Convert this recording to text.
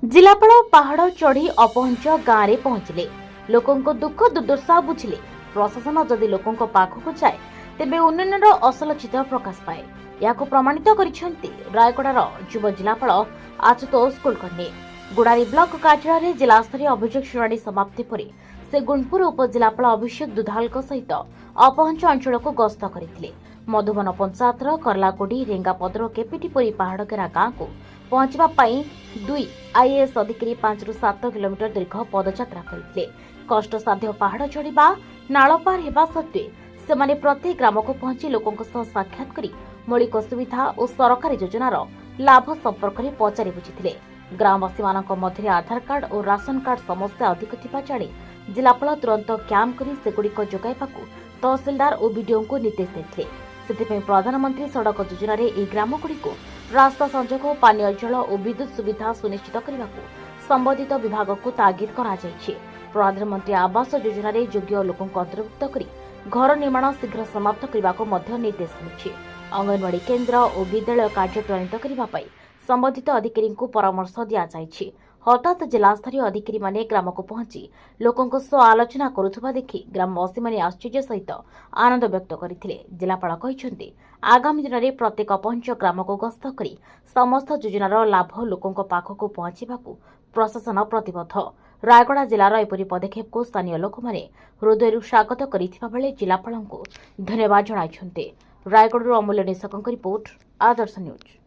जिलापाल पहाड़ चढ़ी अपहंच गाँव में पहुंचले लोकों दुख दुर्दशा बुझिले प्रशासन जदि लोकों पाखक जाए तेबे उन्नयन असल चित्र प्रकाश पाए यह प्रमाणित करिसेंती रायगड़ार युव जिलापाल आशुतोष कुलकर्णी गुड़ारी ब्लॉक कार्यालय जिला स्तरीय अभियोग शुणाणी समाप्ति पर से गुणपुर उपजिलापाल अभिषेक दुधाल सहित अपहंच अंचल को गस्त करते मधुबन पंचायतर करलागोडी रेंगापदर केपिटीपुरी पहाड़गेरा गांव को पहुंचापी दुई आईएएस अधिकारी 5 ରୁ 7 किलोमीटर दीर्घ पदयात्रा करते कष्टसाध्य पहाड़ चढ़ा नाल पार होगा सत्वे से प्रत्येक ग्राम को पहुंची लोकों साक्षात कर मौलिक सुविधा और सरकारी योजनार लाभ संपर्क में पचारि बुझी ग्रामवासी मध्य आधार कार्ड और राशन कार्ड समस्या अधिक थिबा जाणी जिलापाल तुरंत कैंप कर सेगुड़िक जोगाइबाकू तहसिलदार और बीडीओ को निर्देश देते से प्रधानमंत्री सड़क योजन में ग्रामगुड़ी रास्ता संजोग पानीय जल और विद्युत सुविधा सुनिश्चित करने को संबंधित विभाग को तागिद करा प्रधानमंत्री आवास योजन में योग्य लोकों अंतर्भुक्त कर घर निर्माण शीघ्र समाप्त करने को निर्देश मिली अंगनवाड़ी केन्द्र और विद्यालय कार्य त्वरित करने संबंधित अधिकारी को परामर्श दि हठात जिला स्तरीय अधिकारी माने ग्राम को पहुंची लोकों सह आलोचना करुवा देखि ग्रामवासी माने आश्चर्य सहित आनंद व्यक्त करथिले जिलापाल कहिसेंती आगामी दिन में प्रत्येक अपहंच ग्राम को गस्त कर समस्त योजनार लाभ लोकों पाखक पहुंचाकू प्रशासन प्रतिबद्ध रायगड़ा जिलार एपरी पदक्षेप को स्थानीय लोक माने हृदय स्वागत करिथिबा बेले जिलापाल को धन्यवाद जणाइछन्ते रायगड़ अमूल्य निशकଙ୍କ रिपोर्ट आदर्श न्यूज।